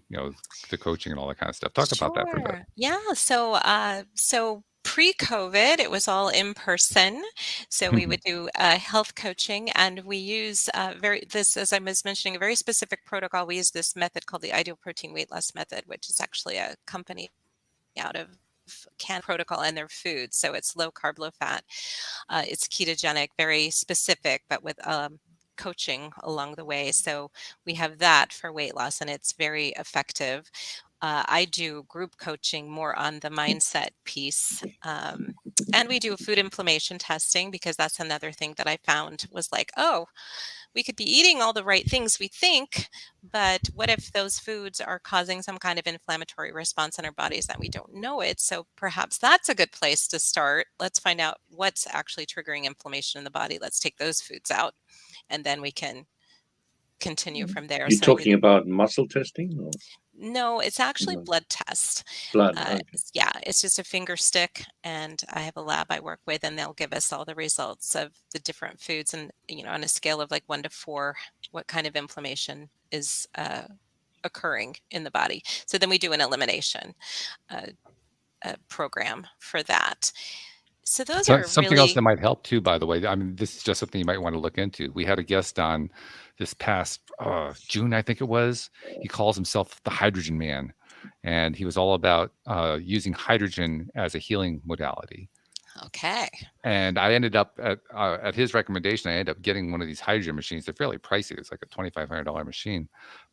the coaching and all that kind of stuff. Talk about that for a bit. Sure. Yeah. So pre-COVID, it was all in person. So we would do health coaching, and we use as I was mentioning, a very specific protocol. We use this method called the Ideal Protein Weight Loss Method, which is actually a company out of Can Protocol and their food. So it's low carb, low fat. It's ketogenic, very specific, but with coaching along the way. So we have that for weight loss, and it's very effective. I do group coaching more on the mindset piece. And we do food inflammation testing, because that's another thing that I found was like, oh, we could be eating all the right things we think, but what if those foods are causing some kind of inflammatory response in our bodies that we don't know it? So perhaps that's a good place to start. Let's find out what's actually triggering inflammation in the body. Let's take those foods out, and then we can continue from there. You're So I do talking about muscle testing, or? No, it's actually No. blood test. Blood. Okay. Yeah, it's just a finger stick, and I have a lab I work with, and they'll give us all the results of the different foods, and on a scale of like 1 to 4, what kind of inflammation is occurring in the body. So then we do an elimination uh, program for that. So those So are something else that really might help too, by the way. I mean, this is just something you might want to look into. We had a guest on this past June, I think it was. He calls himself the Hydrogen Man, and he was all about using hydrogen as a healing modality. okay. And I ended up at his recommendation, I ended up getting one of these hydrogen machines. They're fairly pricey. It's like a $2,500 machine.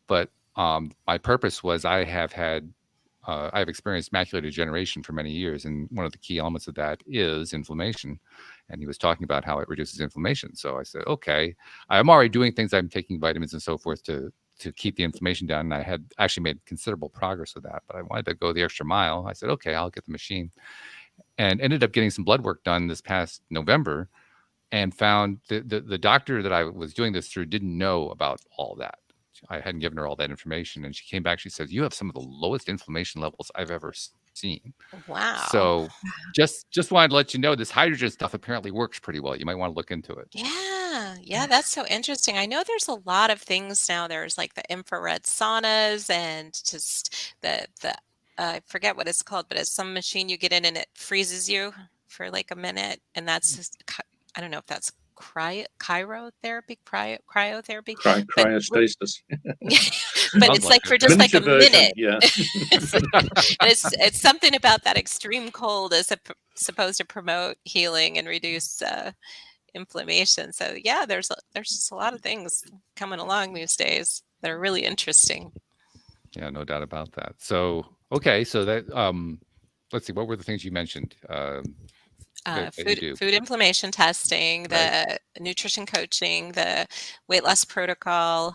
But my purpose was I've experienced macular degeneration for many years, and one of the key elements of that is inflammation. And he was talking about how it reduces inflammation. So I said, okay, I'm already doing things. I'm taking vitamins and so forth to keep the inflammation down. And I had actually made considerable progress with that, but I wanted to go the extra mile. I said, okay, I'll get the machine, and ended up getting some blood work done this past November, and found the doctor that I was doing this through didn't know about all that. I hadn't given her all that information, and she came back. She said, "You have some of the lowest inflammation levels I've ever seen." Wow. So, just wanted to let you know this hydrogen stuff apparently works pretty well. You might want to look into it. Yeah, that's so interesting. I know there's a lot of things now. There's like the infrared saunas and just the I forget what it's called, but it's some machine you get in and it freezes you for like a minute, and that's just I don't know if that's cryotherapy, but Cryostasis. but Sounds it's like like it. for just like Miniature a version. minute. Yeah. And it's something about that extreme cold is supposed to promote healing and reduce inflammation. So yeah, there's just a lot of things coming along these days that are really interesting. Yeah, no doubt about that. So, okay, so that let's see, what were the things you mentioned that you do? Food inflammation testing, Right. the nutrition coaching, the weight loss protocol.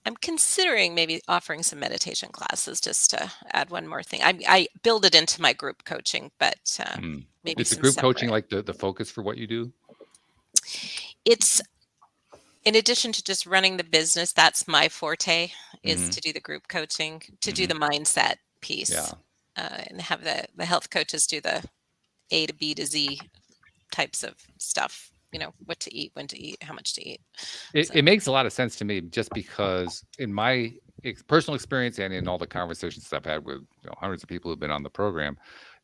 I'm considering maybe offering some meditation classes just to add one more thing. I build it into my group coaching, but maybe Is the some group coaching separate. like the focus for what you do? It's in addition to just running the business, that's my forte is Mhm. to do the group coaching, to do Mhm. the mindset piece, Yeah. and have the health coaches do the A to B to Z types of stuff. What to eat, when to eat, how much to eat. So It makes a lot of sense to me, just because in my personal experience and in all the conversations I've had with hundreds of people who've been on the program,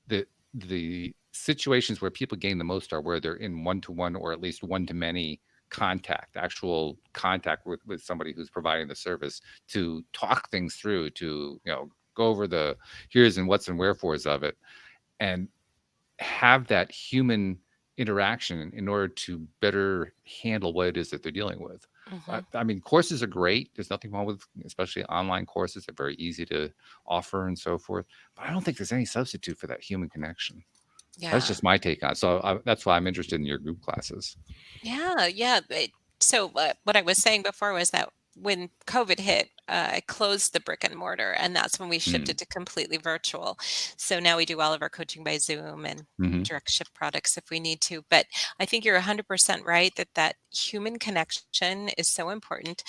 the situations where people gain the most are where they're in one-to-one or at least one-to-many actual contact with somebody who's providing the service, to talk things through, to go over the here's and what's and wherefores of it, and have that human interaction in order to better handle what it is that they're dealing with. mhm. I mean, courses are great. There's nothing wrong with, especially online courses. They're very easy to offer and so forth. But I don't think there's any substitute for that human connection. That's Yeah. just my take on it. So that's why I'm interested in your group classes. Yeah. So what I was saying before was that when COVID hit, I closed the brick and mortar, and that's when we shifted to completely virtual. So now we do all of our coaching by Zoom and Mm-hmm. direct ship products if we need to. But I think you're 100% right that human connection is so important.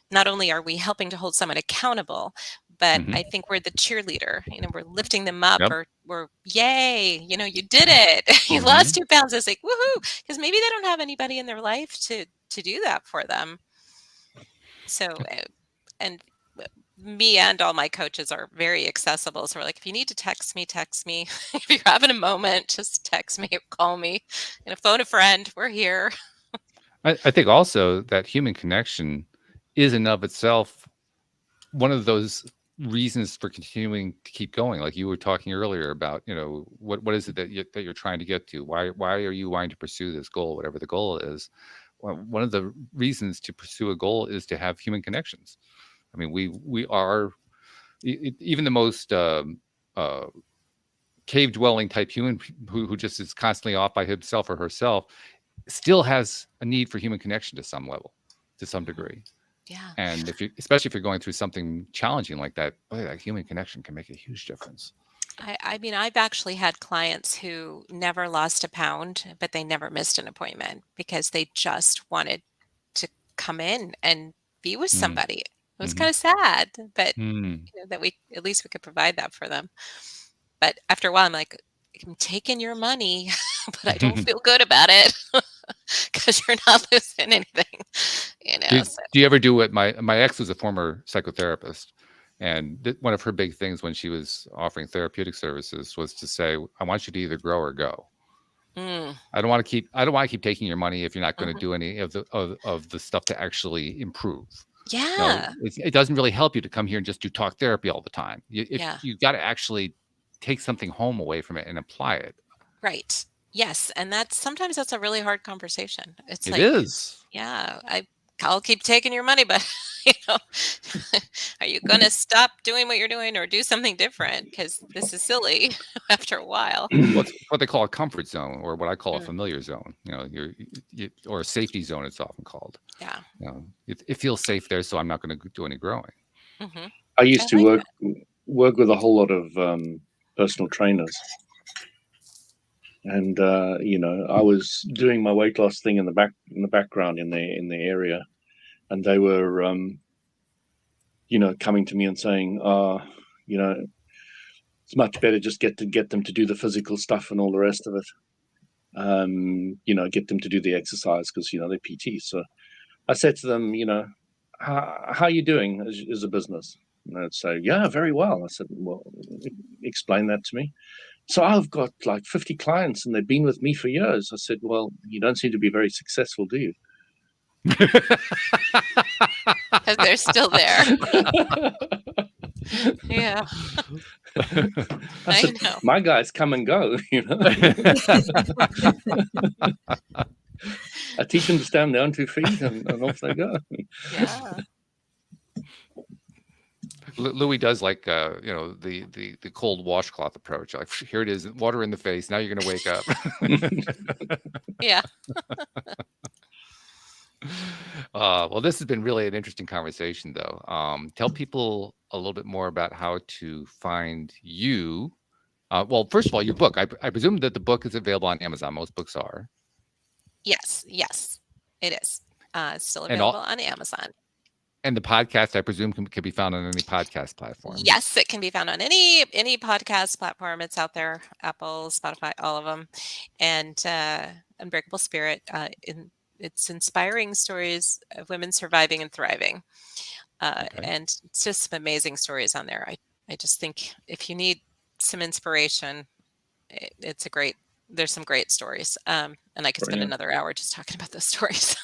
Not only are we helping to hold someone accountable, but Mm-hmm. I think we're the cheerleader. We're lifting them up, Yep. or we're yay, you did it. You Mm-hmm. lost 2 pounds. It's like woohoo, because maybe they don't have anybody in their life to do that for them. So and me and all my coaches are very accessible. So we're like, if you need to text me, text me. If you're having a moment, just text me or call me. Phone a friend. We're here. I think also that human connection is in of itself one of those reasons for continuing to keep going. Like you were talking earlier about, what is it that you're trying to get to? Why are you wanting to pursue this goal, whatever the goal is? Well, one of the reasons to pursue a goal is to have human connections. I mean, we are even the most cave dwelling type human who just is constantly off by himself or herself still has a need for human connection to some level, to some degree. Yeah. And especially if you're going through something challenging like that, boy, that human connection can make a huge difference. I mean, I've actually had clients who never lost a pound, but they never missed an appointment because they just wanted to come in and be with somebody. It was Mhm. kind of sad, but Mm. that we at least we could provide that for them. But after a while, I'm like, I'm taking your money, but I don't feel good about it because you're not losing anything. Do So you ever do what my ex was a former psychotherapist, and one of her big things when she was offering therapeutic services was to say, I want you to either grow or go. mm, I don't want to keep taking your money if you're not going to mhm. do any of the stuff to actually improve. Yeah, It doesn't really help you to come here and just do talk therapy all the time. If yeah, you got to actually take something home away from it and apply it. right. Yes, and sometimes that's a really hard conversation. It's It like, is. yeah, I'll keep taking your money, but you know, are you going to stop doing what you're doing or do something different? Because this is silly after a while. Well, it's what they call a comfort zone, or what I call a Mm, familiar zone. Or a safety zone. It's often called. yeah. It feels safe there, so I'm not going to do any growing. Hmm. I I used to like work with a whole lot of personal trainers, and I was doing my weight loss thing in the background in the area, and they were coming to me and saying, it's much better just get them to do the physical stuff and all the rest of it. Get them to do the exercise because they're PT. So I said to them, how are you doing as a business? And they'd say, yeah, very well. I said, well, explain that to me. So I've got like 50 clients and they've been with me for years. I said, well, you don't seem to be very successful, do you? because they're still there. Yeah, I said, know. my guys come and go, I teach them to stand on 2 feet and off they go. Yeah. Louis does like the cold washcloth approach. Like, here it is, water in the face. Now you're going to wake up. Yeah. Well, this has been really an interesting conversation, though. Tell people a little bit more about how to find you. Well, first of all, your book. I presume that the book is available on Amazon. Most books are. Yes, it is. It's still And available on Amazon. And the podcast, I presume, can be found on any podcast platform. Yes, it can be found on any podcast platform. It's out there: Apple, Spotify, all of them. And Unbreakable Spirit. It's inspiring stories of women surviving and thriving. Okay. And it's just some amazing stories on there. I just think if you need some inspiration, there's some great stories. And I could spend another hour just talking about those stories.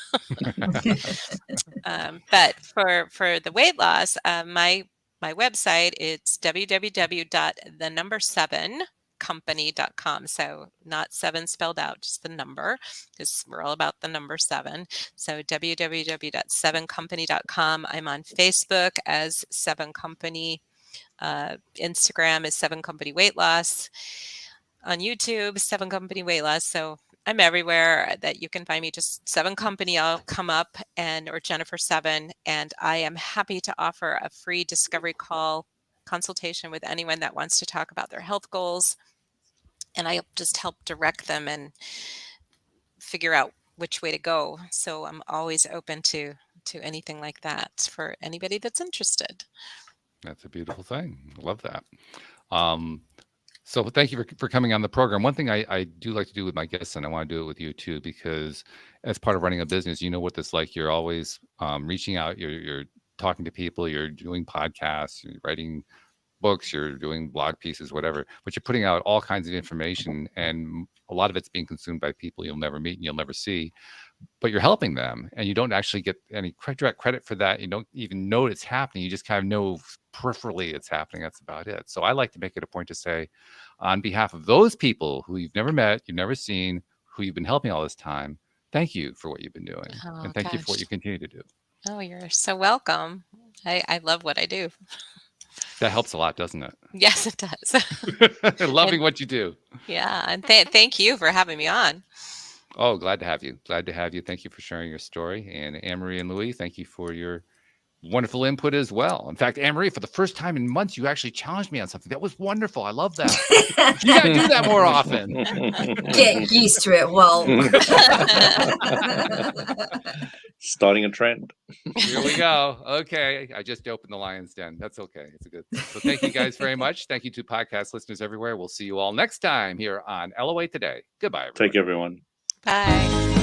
But for the weight loss, my website, it's www.7company.com. So not 7 spelled out, just the number, because we're all about the number 7. So www.7company.com. I'm on Facebook as 7 Company. Instagram is 7 Company Weight Loss. On YouTube, 7 Company Weight Loss. So I'm everywhere that you can find me. Just 7 Company, I'll come up, or Jennifer 7, and I am happy to offer a free discovery call consultation with anyone that wants to talk about their health goals, and I just help direct them and figure out which way to go. So I'm always open to anything like that for anybody that's interested. That's a beautiful thing. I love that. So thank you for coming on the program. One thing I do like to do with my guests, and I want to do it with you too, because as part of running a business, you know what it's like. You're always reaching out. You're talking to people. You're doing podcasts. You're writing books. You're doing blog pieces, whatever. But you're putting out all kinds of information, and a lot of it's being consumed by people you'll never meet and you'll never see. But you're helping them, and you don't actually get any direct credit for that. You don't even know it's happening. You just kind of know peripherally it's happening. That's about it. So I like to make it a point to say, on behalf of those people who you've never met, you've never seen, who you've been helping all this time, thank you for what you've been doing. And thank you for what you continue to do. Oh, you're so welcome. I love what I do. That helps a lot, doesn't it? Yes, it does. Loving what you do. Yeah. And thank you for having me on. Oh, glad to have you. Glad to have you. Thank you for sharing your story. And Anne-Marie and Louis, thank you for your wonderful input as well. In fact, Anne-Marie, for the first time in months, you actually challenged me on something. That was wonderful. I love that. You got to do that more often. Get used to it, Walt. Starting a trend. Here we go. Okay. I just opened the Lion's Den. That's okay. It's a good thing. So thank you guys very much. Thank you to podcast listeners everywhere. We'll see you all next time here on LOA Today. Goodbye, everyone. Take care, everyone. Bye.